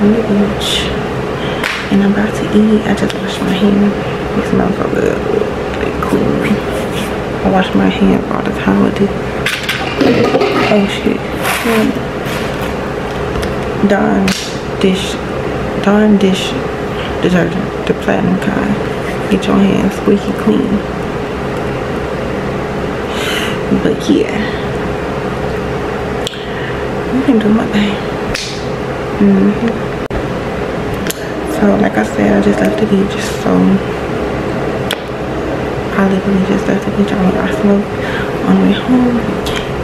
on the beach. And I'm about to eat. I just washed my hands. It smells so good. Like cool. I wash my hands all the time with this. Oh shit. Dawn dish detergent, the platinum kind. Get your hands squeaky clean. But yeah, we can do my thing. So like I said, I just left the beach. So I literally just left the beach. I smoked on the way home,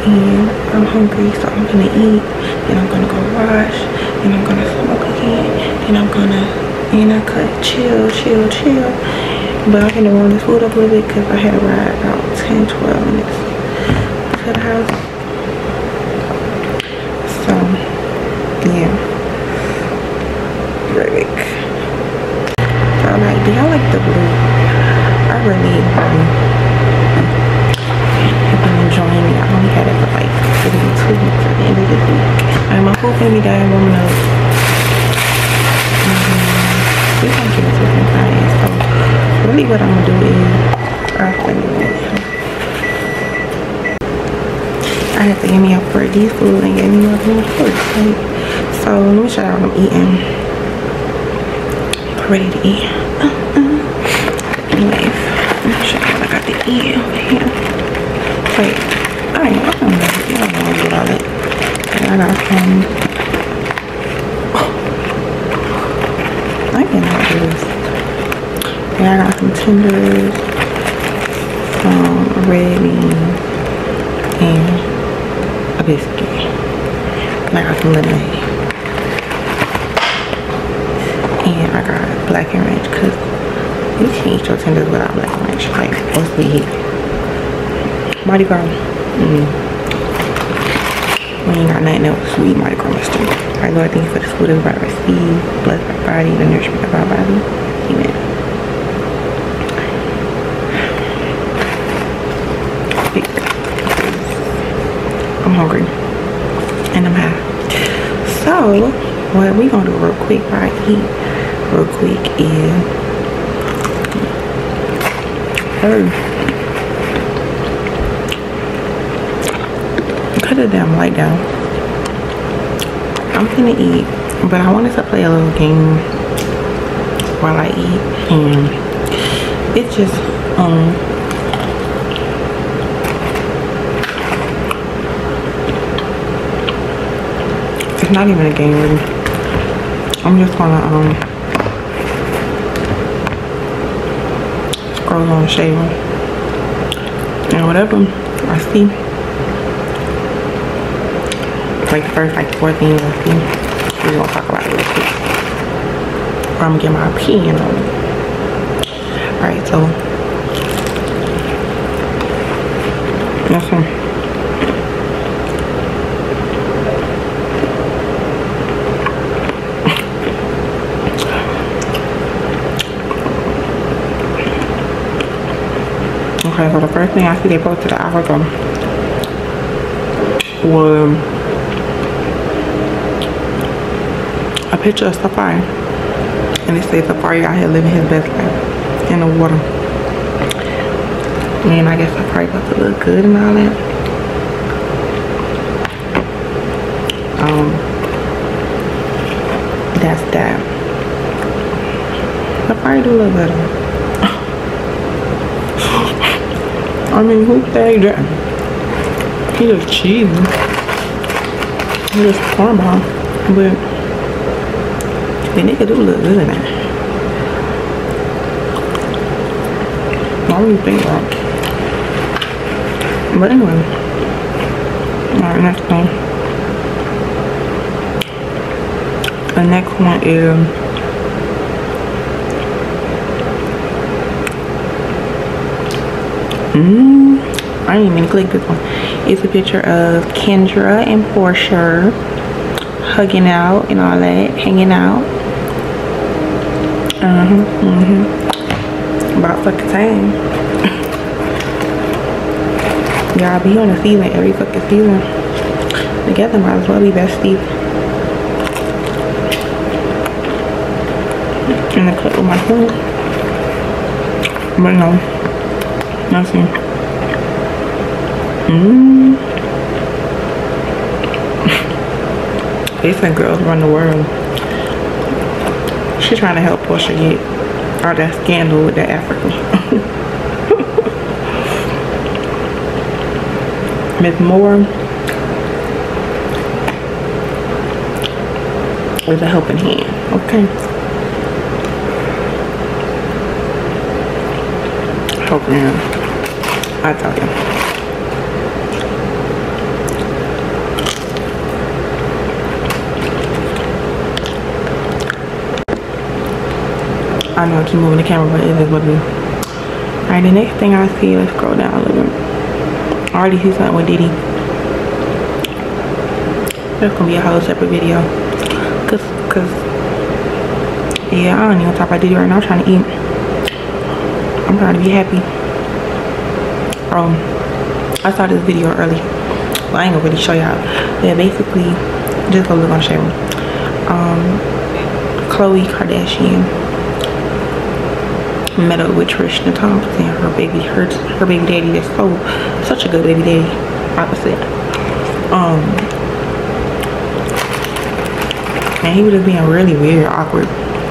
and I'm hungry, so I'm gonna eat. Then I'm gonna go wash, and I'm gonna smoke again. Then I'm gonna cut, chill. But I'm gonna warm this food up a little bit because I had to ride about 10-12 minutes to the house. So yeah, very big. So like, do y'all like the blue? I really have been enjoying it. I only had it for like 2 weeks at the end of this week. And my food gonna be done warming up. We're gonna get into some clients. So really what I'm gonna do is I have to get me up for these food and get me up for food. So let me show you what I'm eating. I'm ready to eat. Anyways, let me show you what I got to eat over here. Wait, I don't know what all that. I got some. I cannot do this. Yeah, I got some tenders, some red beans, and a biscuit. And I got some lemonade. And I got black and ranch because you can't eat your tenders without black and ranch. Like, what's the heat? Mardi Gras. We ain't got nothing else. We eat Mardi Gras mustard. Alright, Lord, thank you for this food. Is about to receive. Bless our body, the nourishment of our body. Amen. I'm hungry. And I'm high. So, what we gonna do real quick while I eat real quick is cut the damn light down. I'm gonna eat, but I wanted to play a little game while I eat, and it's just it's not even a game really. I'm just gonna scroll on Shaderoom, and whatever I see, like the first 4 things I see, we're gonna talk about it real quick. Or I'm gonna get my opinion on it. Alright, so that's one. Okay, so the first thing I see they posted an hour ago was a picture of Safari, and it says Safari out here living his best life in the water. And I guess Safari about to look good and all that. That's that. Safari do look better. I mean, who said that? He just cheesy. He just cornball, but the nigga do look good now. Why would you think that? But anyway. Alright, next thing. The next one is I didn't even click this one. It's a picture of Kendra and Porsha hugging out and all that, hanging out. About fucking time. Y'all be on a season every fucking season. Together might as well be besties. in the cut with my food. But no, nothing. They say girls run the world. She's trying to help Porsha get all that scandal with that African. Miss Moore with a helping hand, okay? Helping hand, I tell you. I know I keep moving the camera, but it is what it is. Alright, the next thing I see, let's scroll down a little bit. I already see something with Diddy. That's gonna be a whole separate video. Cause yeah, I don't even talk about Diddy right now. I'm trying to eat. I'm trying to be happy. I started this video early. Well, I ain't gonna really show y'all. Yeah, basically, just go look on Shaderoom. Khloe Kardashian met up with Tristan Thompson, her baby daddy. That's such a good baby daddy. Opposite. And he was just being really weird, awkward,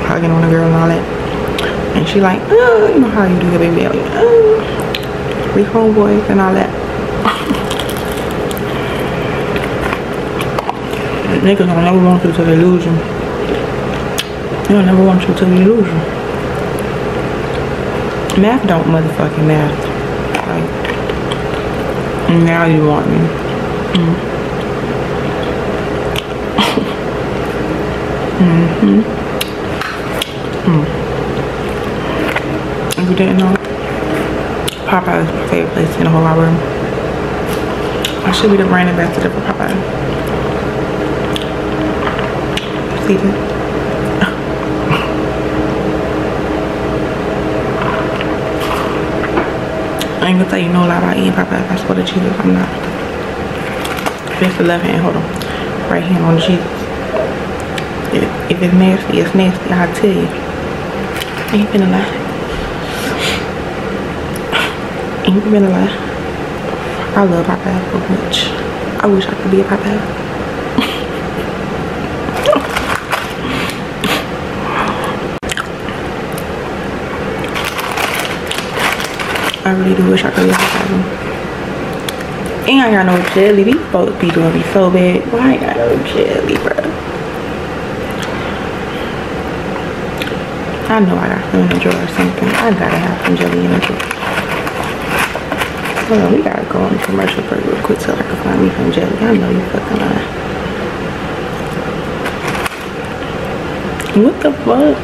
hugging on the girl and all that. And she like, you know how you do your baby daddy, we homeboys and all that. Niggas don't never want you to the illusion. They'll never want you to the illusion. Math don't motherfucking math. Like, now you want me. If you didn't know, Popeyes is my favorite place in the whole wide world. I should be the brand ambassador for Popeyes. See that? I ain't gonna tell you no lie about eating Popeyes. I swear to Jesus, I'm not. Just the left hand, hold on. Right hand on the Jesus. If it's nasty, it's nasty, I'll tell you. Ain't finna lie. Ain't finna lie. I love Popeyes so much. I wish I could be a Popeyes. I really do wish I could be a Popeyes. Ain't I got no jelly. These folks be doing me so bad. Why I ain't got no jelly, bro? I know I got some in the drawer or something. I gotta have some jelly in the drawer. Hold on, we gotta go on commercial break real quick so I can find me some jelly. I know you fucking lying. What the fuck?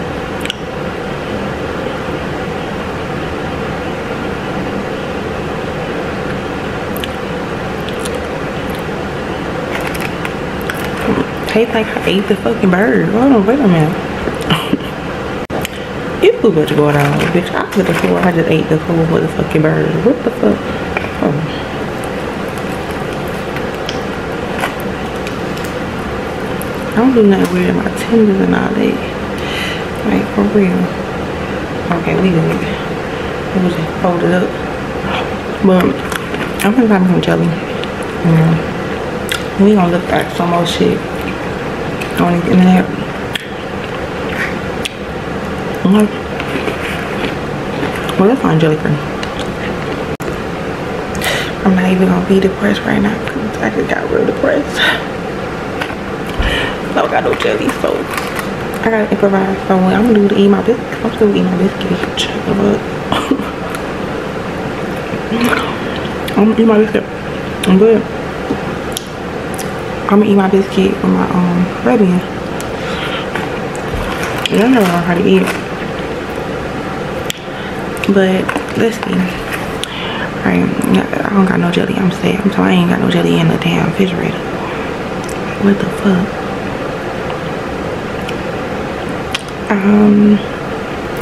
Tastes like I ate the fucking bird. Hold on, wait a minute. It's too much going on, bitch. I could have sworn I just ate the whole motherfucking bird. What the fuck? Oh. I don't do nothing weird in my tendons and all that. Like, for real. Okay, we good. It was just folded up. But I'm gonna find me some jelly. We gonna look at some more shit on the internet. Well, let's find jelly cream. I'm not even gonna be depressed right now because I just got real depressed. I don't got no jelly, so I gotta improvise. So what I'm gonna do to eat my biscuit. I'm still eating my biscuit. I'm gonna eat my biscuit. I'm good. I'm gonna eat my biscuit with my red bean. I never learned how to eat. But let's see. Alright, I don't got no jelly. I'm sad. I'm sorry, I ain't got no jelly in the damn refrigerator. What the fuck?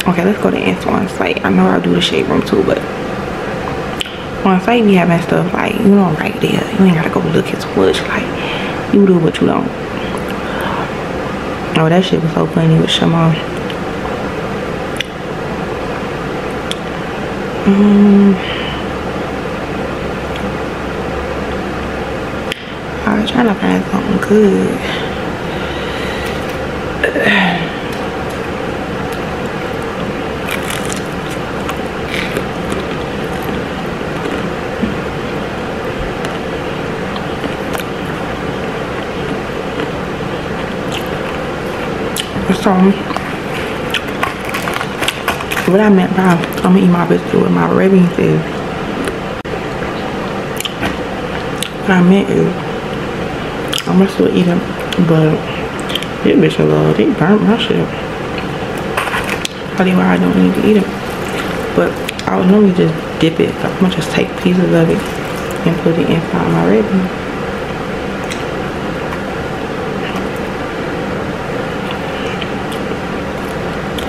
Okay, let's go to Antoine's site. I know I'll do the Shaderoom too, but on site we having stuff like, you know, right there. You ain't gotta go look at so much. Like, you do what you don't. Oh, that shit was so funny with Shamar. I was trying to find something good. So, what I meant by I'm gonna eat my biscuit with my red beans is, what I meant is, I'm gonna still eat it, but this bitch a little, they burnt my shit. Probably why I don't need to eat it. But I would normally just dip it. So I'm gonna just take pieces of it and put it inside my red beans.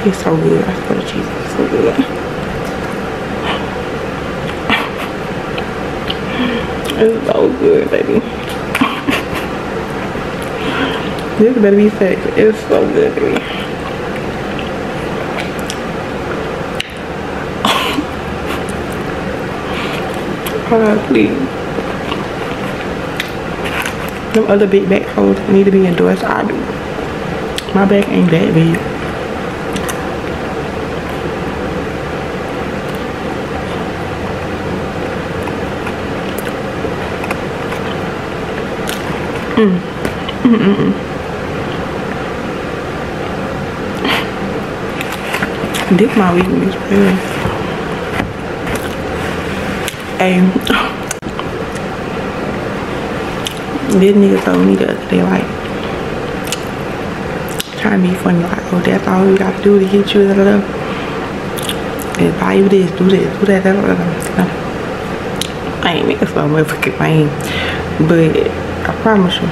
It's so good. I swear to Jesus, it's so good. It's so good, baby. This better be sex. It's so good, baby. Hold on, please. Them other big back holes need to be endorsed. I do. My back ain't that big. This my weakness, really. Hey, this nigga told me the other day, like, trying to be funny, like, oh, that's all you got to do to get you, and buy you this, do that, I ain't making so motherfucking pain, but I promise you,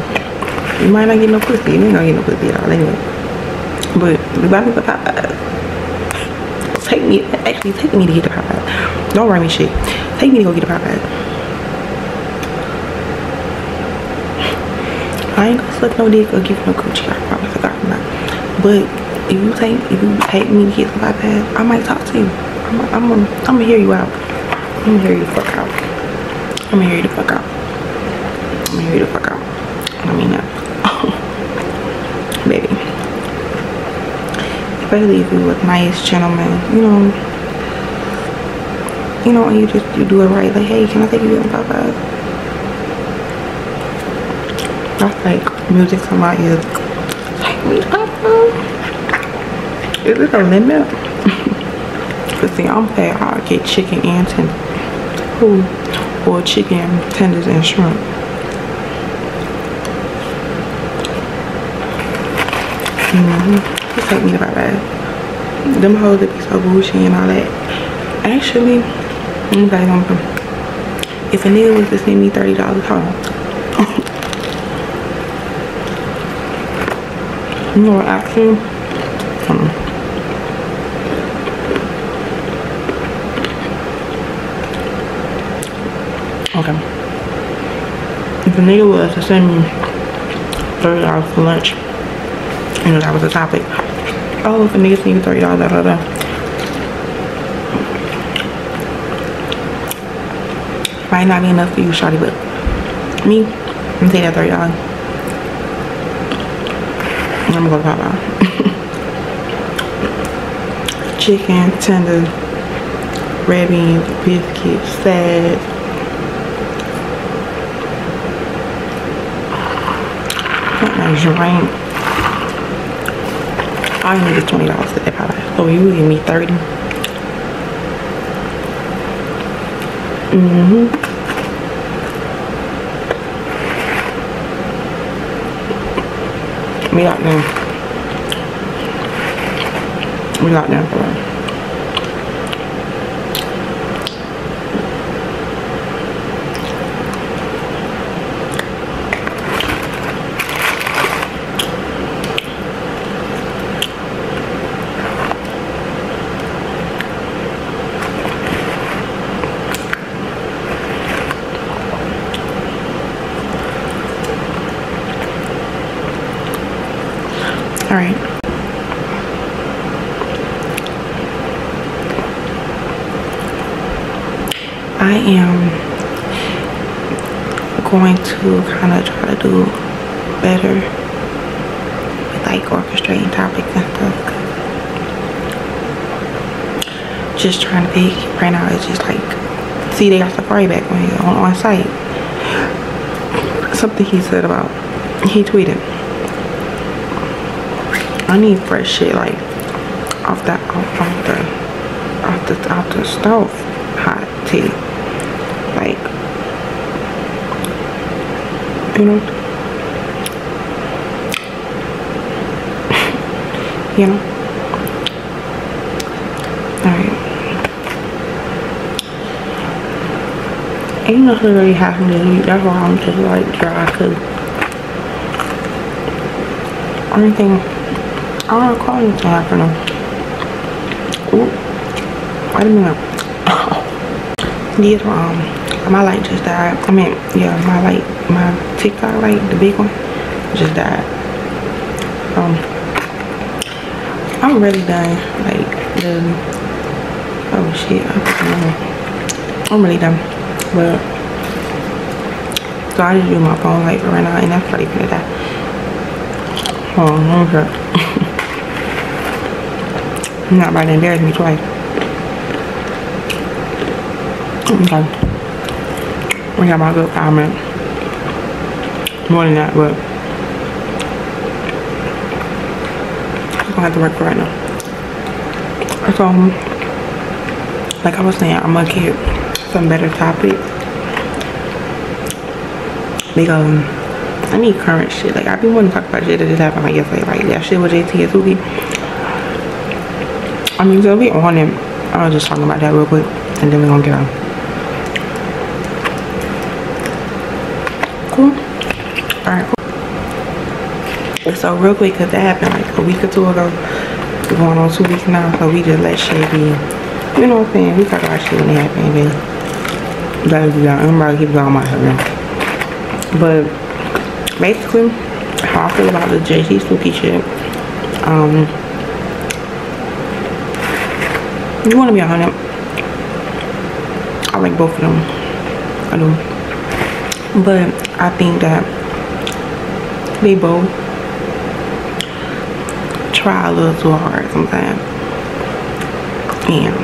you might not get no pussy. You ain't gonna get no pussy at all anyway. But you buy me the Popeyes. Take me to get the Popeyes. Don't write me shit. Take me to go get the Popeyes. I ain't gonna suck no dick or give no coochie. I promise I got not. But if you take me to get the Popeyes, I might talk to you. I'm gonna hear you out. I'm gonna hear you the fuck out. I'm gonna hear you the fuck out. I'm gonna hear you the fuck out. I mean that. Baby. Especially if you look nice, gentleman, you know, and you do it right, like, hey, can I take you to the Popeyes? That's like music to my ears. Take me to Popeyes. Is this a limit? Cause see, I'm fat. I get chicken and tenders. Or chicken tenders and shrimp. Just take me to Popeyes. Them hoes that be so bougie and all that. Actually, let me tell you something. If a nigga was to send me $30, hold on. You know what, actually? Okay. If a nigga was to send me $30 for lunch, you know, that was the topic. Oh, if a nigga send you $30, da da da. Might not be enough for you, shawty, but me, I'm gonna take that $30. And I'm gonna go to Popeyes. Chicken, tenders, red beans, biscuits, sad. Drink. I only get $20 at that Popeyes. So you give me 30. We locked down. We locked down for that. All right. I am going to kind of try to do better with like orchestrating topics and stuff. Just trying to pick right now. It's just like, see, they got Safari back on site. Something he said about, he tweeted, I need fresh shit like off the stove, hot tea, like, you know, you know. Alright. Ain't nothing really happening to me. That's why I'm just like dry, cause anything, I don't recall anything happening. Ooh, wait a minute. Yes, my light just died. I mean, yeah, my TikTok light, the big one, just died. I'm really done. Like oh shit, I'm really done. But so I just use my phone light for right now, and that's probably gonna die. Hold on, okay. I'm not about to embarrass me twice. Okay. We got my good comment. More than that, but I'm gonna have to work for right now. So, like I was saying, I'm gonna get some better topics because I need current shit. Like, I've been wanting to talk about shit that just happened like yesterday, like that shit with JT and Suki. I mean, they'll be on it. I was just talking about that real quick, and then we're gonna get on. Cool. Alright, cool. So real quick, cause that happened like a week or two ago. We're going on 2 weeks now, so we just let shit be. You know what I'm saying? We talk about shit when it happens, and then I'm about to keep going my head. But basically, how I feel about the JT Suki shit. You want to be 100. I like both of them. I do. But I think that they both try a little too hard sometimes. And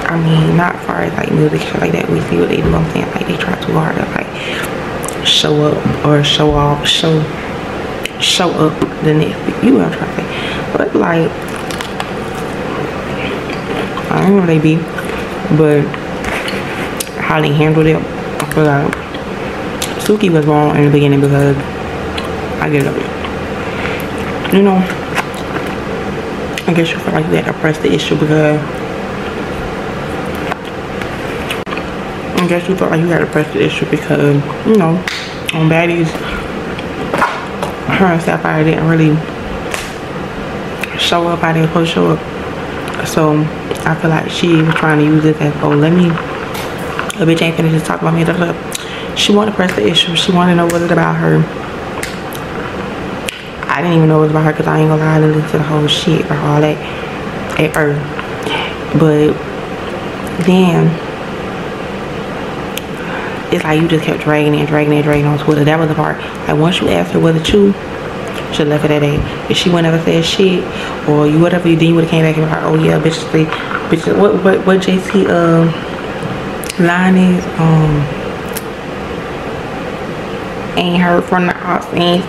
I mean, not far as like music shit like that, we see what they do. I'm saying like they try too hard to like show up or show off, show up the next week. You know what I'm trying to say. But like, I don't know what they be, but how they handled it, I feel like Suki was wrong in the beginning because I get it. You know, I guess you feel like you had to press the issue because you know, on baddies, her and Sapphire didn't really show up how they were supposed to show up. So I feel like she was trying to use it as, oh, let me, a bitch ain't finna just talk about me. She wanted to press the issue. She wanted to know what it about her. I didn't even know it was about her because I ain't gonna lie, I didn't listen to the whole shit or all that at first. But then it's like you just kept dragging on Twitter. That was the part. Like once you asked her was it you, should left it at that. If she would never said shit or you whatever you did, you would have came back and was like, oh yeah, bitch, what JC line is ain't heard from the ops, ain't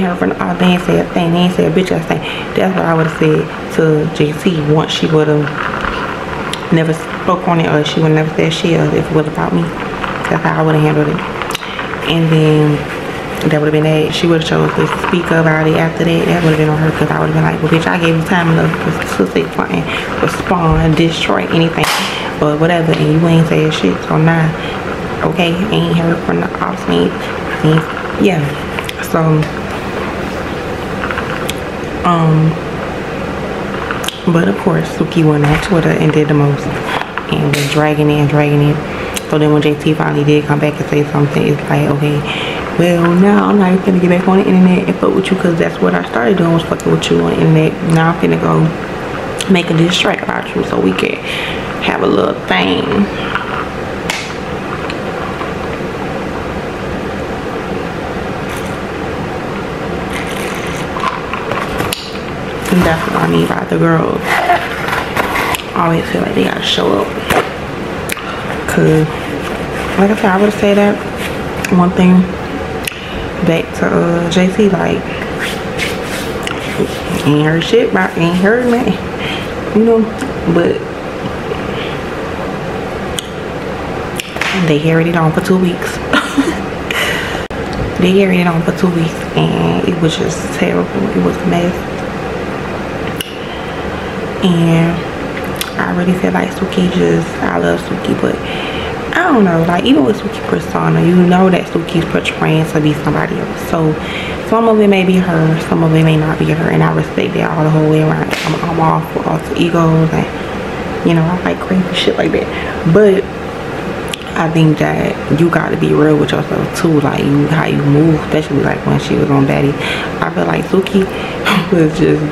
heard from the ops, they ain't said a thing, they ain't said a bitch ass thing. That's what I would have said to JC once she would have never spoke on it or she would never said shit if it was about me. That's how I would have handled it. And then that would have been that. She would have chose to speak about it after that. That would have been on her because I would have been like, well bitch, I gave you time enough to say something, respond, destroy anything or whatever, and you ain't saying shit. So now, okay, ain't heard from the ops, yeah. So but of course Suki went on Twitter and did the most and was dragging it. So then when JT finally did come back and say something, it's like, okay, well now I'm not even gonna get back on the internet and fuck with you because that's what I started doing, was fucking with you on the internet. Now I'm finna go make a diss track about you so we can have a little thing. And that's what I mean by the girls always feel like they gotta show up. Cause like I said, I would say that one thing back to JC, like, ain't heard shit about, ain't heard nothing, you know, but they carried it on for 2 weeks. They carried it on for 2 weeks and it was just terrible. It was a mess. And I really feel like Suki I love Suki, but I don't know, like, even with Suki persona, you know that Suki's portraying to be somebody else. So some of it may be her, some of it may not be her, and I respect that all the whole way around. I'm all for alter egos, and you know, I like crazy shit like that. But I think that you got to be real with yourself too, like how you move, especially like when she was on Daddy. I feel like Suki was just,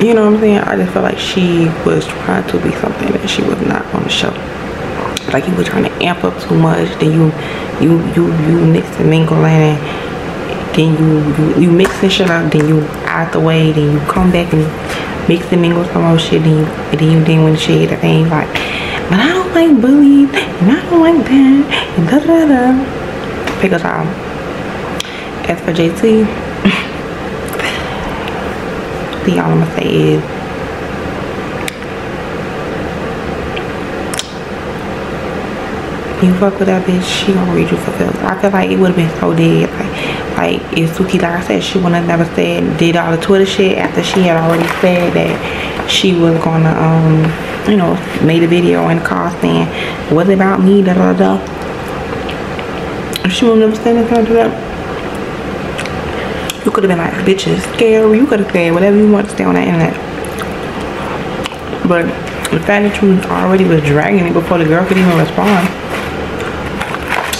you know what I'm saying? I just felt like she was trying to be something that she was not on the show. Like you were trying to amp up too much, then you mix and mingle, and then you mixing shit up, then you out the way, then you come back and mix and mingle some more shit, then when she hit the thing like, but I don't like bullies, and I don't like that, and da da da. Pick a time. As for JT, all I'm gonna say is you fuck with that bitch, she gonna read you for filth. I feel like it would have been so dead. Like if Suki, like I said, she would have never did all the Twitter shit after she had already said that she was gonna you know, made a video in the car saying, was it about me, da da da. If she would never stand in front of that, you could have been like, bitches scary. You could have said whatever you want to say on that internet. But the fact that you already was dragging it before the girl could even respond,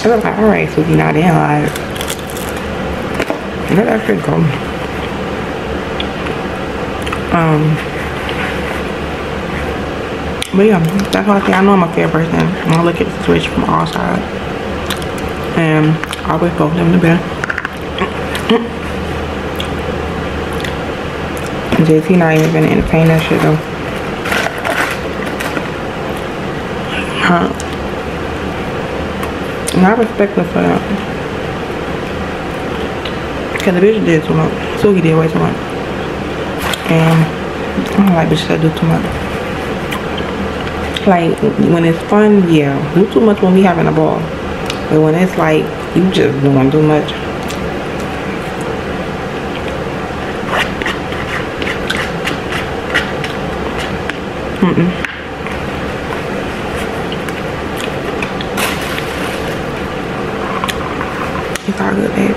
I was like, alright, Suki, not in, like, let that shit go. But yeah, that's why I say I know I'm a fair person. I look at the situation from all sides, and I always both them to bed. JT not even gonna entertain that shit though. And I respect her for that. Cause the bitch did too much. Suki did way too much. And I don't like bitches that do too much. Like when it's fun, yeah, do too much when we having a ball. But when it's like you just doing too much. It's all good, babe.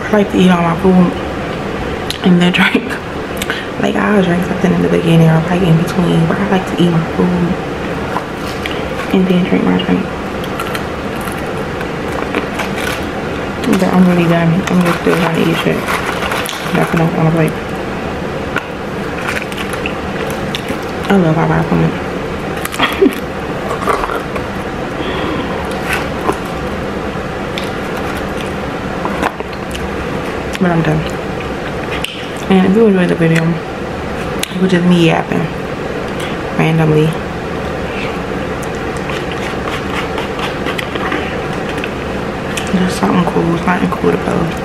I like to eat all my food and then drink. Like I'll drink something in the beginning or like in between, but I like to eat my food and then drink my drink. But I'm really done. I'm just still trying to eat shit. That's enough on the plate. I love Popeyes so much. But I'm done. And if you enjoyed the video, it was just me yapping randomly. Just something cool, something cool to post.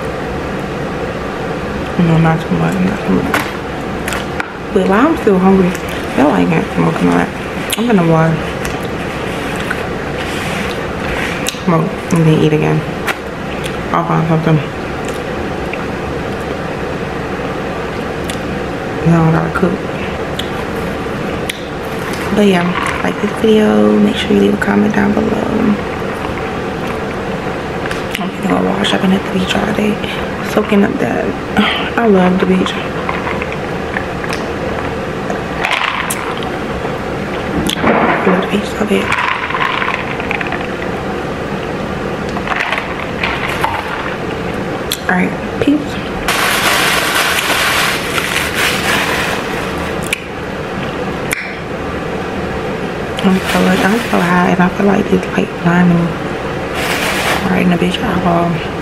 You know, not too much, not too much. But while I'm still hungry, I feel like I'm smoking all that. I'm gonna water. Smoke and then eat again. I'll find something. Now I gotta cook. But yeah, like this video, make sure you leave a comment down below. I'm gonna wash up and at the beach all day, so soaking up that. I love the beach. I love the beach so bad. Alright, peace. I'm so high, and I feel like it's like blinding right in the bitch eyeball.